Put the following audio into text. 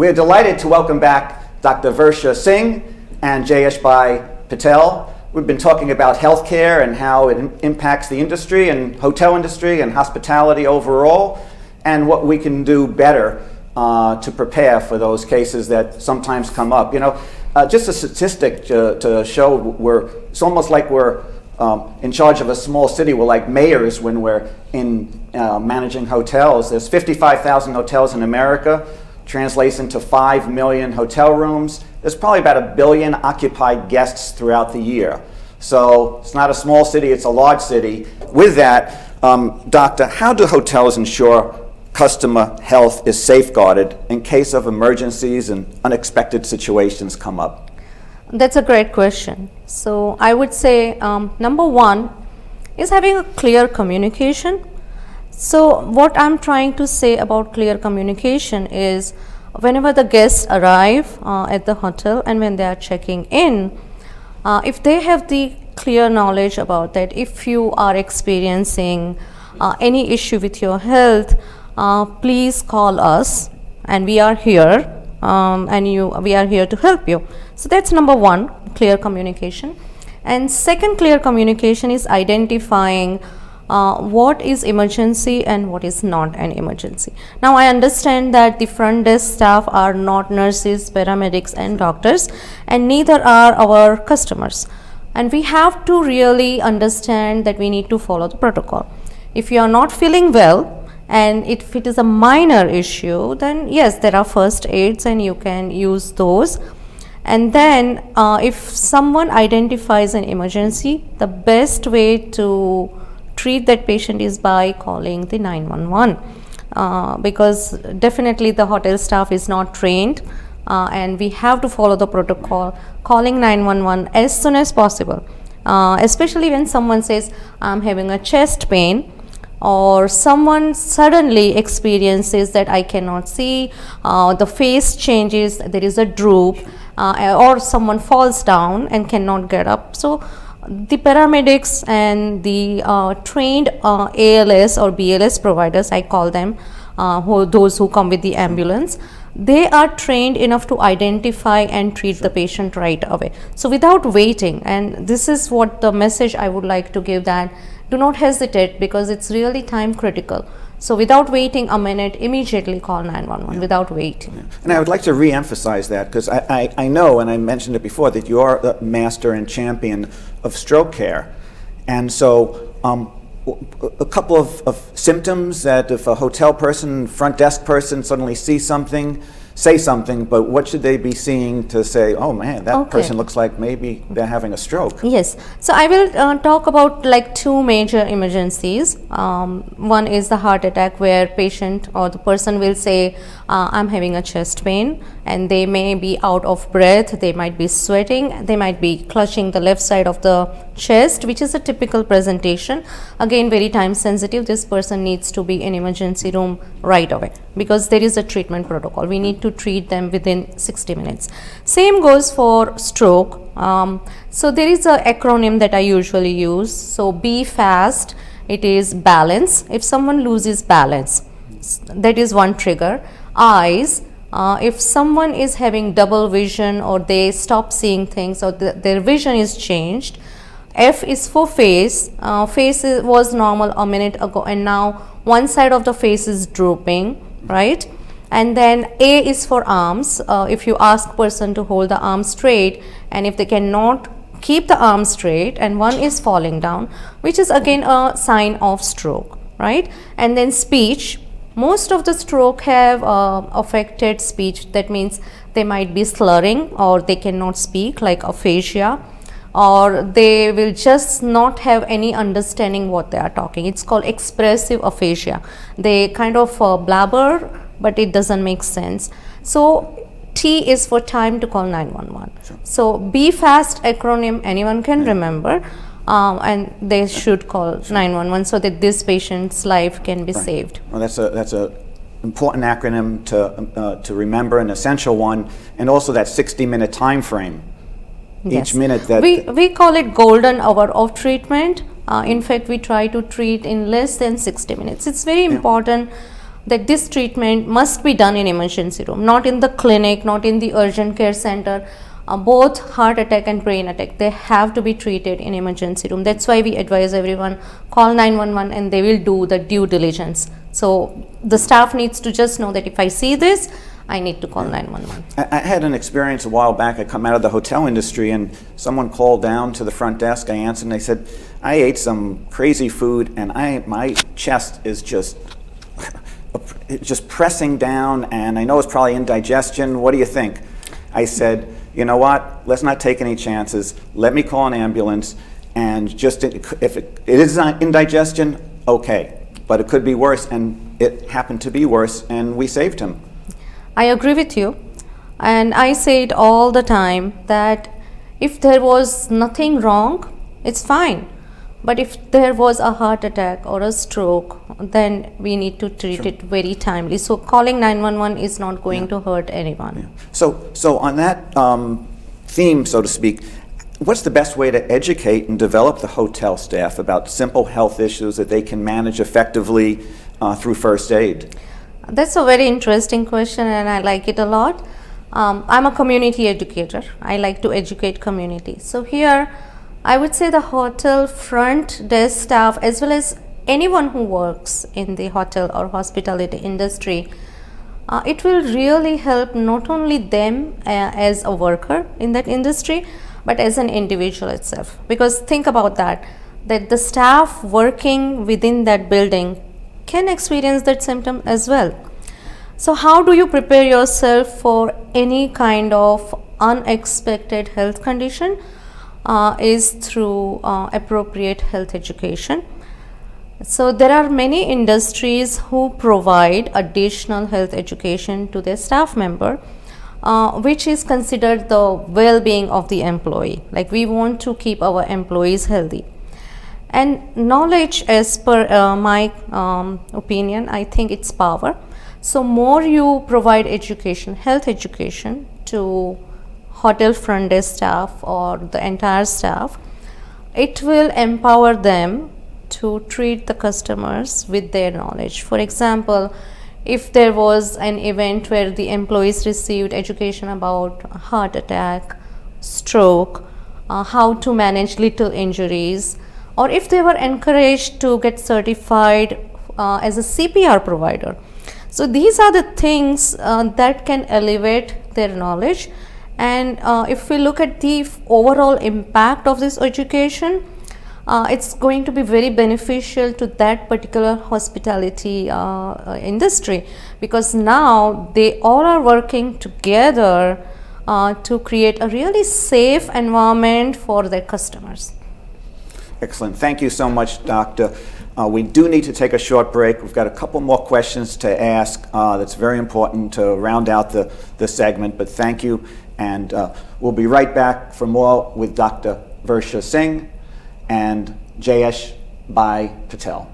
We're delighted to welcome back Dr. Varsha Singh and Jayeshbhai Patel. We've been talking about healthcare and how it impacts the industry and hotel industry and hospitality overall, and what we can do better to prepare for those cases that sometimes come up. Just a statistic to show it's almost like we're in charge of a small city. We're like mayors when we're in managing hotels. There's 55,000 hotels in America, translates into 5 million hotel rooms. There's probably about 1 billion occupied guests throughout the year. So it's not a small city, it's a large city. With that, Doctor, how do hotels ensure customer health is safeguarded in case of emergencies and unexpected situations come up? That's a great question. So I would say number one is having a clear communication. So what I'm trying to say about clear communication is whenever the guests arrive at the hotel and when they are checking in, if they have the clear knowledge about that, if you are experiencing any issue with your health, please call us and we are here. We are here to help you. So that's number one, clear communication. And second clear communication is identifying what is emergency and what is not an emergency. Now I understand that the front desk staff are not nurses, paramedics and doctors, and neither are our customers. And we have to really understand that we need to follow the protocol. If you are not feeling well, and if it is a minor issue, then yes, there are first aids and you can use those. And then if someone identifies an emergency, the best way to treat that patient is by calling the 911 because definitely the hotel staff is not trained and we have to follow the protocol, calling 911 as soon as possible, especially when someone says, I'm having a chest pain, or someone suddenly experiences that I cannot see, the face changes, there is a droop, or someone falls down and cannot get up. So the paramedics and the trained ALS or BLS providers, I call them, those who come with the ambulance, they are trained enough to identify and treat the patient right away. So without waiting, and this is what the message I would like to give, that do not hesitate because it's really time critical. So without waiting a minute, immediately call 911 without waiting. Yeah. And I would like to re-emphasize that because I know, and I mentioned it before, that you are the master and champion of stroke care. And so a couple of symptoms that if a hotel person, front desk person suddenly sees something, say something, but what should they be seeing to say, oh man, that person looks like maybe they're having a stroke? Yes, so I will talk about like two major emergencies. One is the heart attack, where patient or the person will say, I'm having a chest pain, and they may be out of breath, they might be sweating, they might be clutching the left side of the chest, which is a typical presentation. Again, very time sensitive. This person needs to be in emergency room right away because there is a treatment protocol. We need to treat them within 60 minutes. Same goes for stroke. So there is an acronym that I usually use. So B fast, it is balance. If someone loses balance, that is one trigger. Eyes, if someone is having double vision or they stop seeing things or their vision is changed. F is for face. Face was normal a minute ago and now one side of the face is drooping, right? And then A is for arms. If you ask person to hold the arm straight and if they cannot keep the arm straight and one is falling down, which is again a sign of stroke, right? And then speech. Most of the stroke have affected speech. That means they might be slurring or they cannot speak, like aphasia, or they will just not have any understanding what they are talking. It's called expressive aphasia. They kind of blabber, but it doesn't make sense. So T is for time to call 911. Sure. So B fast acronym anyone can remember, and they should call 911 so that this patient's life can be saved. Well, that's a important acronym to remember, an essential one, and also that 60-minute time frame. Yes. Each minute that we call it golden hour of treatment. In fact, we try to treat in less than 60 minutes. It's very important that this treatment must be done in emergency room, not in the clinic, not in the urgent care center. Both heart attack and brain attack, they have to be treated in emergency room. That's why we advise everyone, call 911 and they will do the due diligence. So the staff needs to just know that if I see this, I need to call 911. I had an experience a while back. I come out of the hotel industry and someone called down to the front desk. I answered and they said, I ate some crazy food and my chest is just pressing down and I know it's probably indigestion. What do you think? I said, you know what, let's not take any chances. Let me call an ambulance and just, if it is indigestion, okay. But it could be worse, and it happened to be worse, and we saved him. I agree with you. And I say it all the time that if there was nothing wrong, it's fine. But if there was a heart attack or a stroke, then we need to treat it very timely. So calling 911 is not going to hurt anyone. Yeah. So on that theme, so to speak, what's the best way to educate and develop the hotel staff about simple health issues that they can manage effectively through first aid? That's a very interesting question and I like it a lot. I'm a community educator. I like to educate community. So here, I would say the hotel front desk staff, as well as anyone who works in the hotel or hospitality industry, it will really help not only them as a worker in that industry, but as an individual itself. Because think about that the staff working within that building can experience that symptom as well. So how do you prepare yourself for any kind of unexpected health condition? Is through appropriate health education. So there are many industries who provide additional health education to their staff member, which is considered the well-being of the employee. Like we want to keep our employees healthy. And knowledge, as per my opinion, I think it's power. So more you provide education, health education to hotel front desk staff or the entire staff, it will empower them to treat the customers with their knowledge. For example, if there was an event where the employees received education about heart attack, stroke, how to manage little injuries, or if they were encouraged to get certified as a CPR provider. So these are the things that can elevate their knowledge. And if we look at the overall impact of this education, it's going to be very beneficial to that particular hospitality industry, because now they all are working together to create a really safe environment for their customers. Excellent. Thank you so much, Doctor. We do need to take a short break. We've got a couple more questions to ask that's very important to round out the segment, but thank you. And we'll be right back for more with Dr. Varsha Singh and Jayesh Bhai Patel.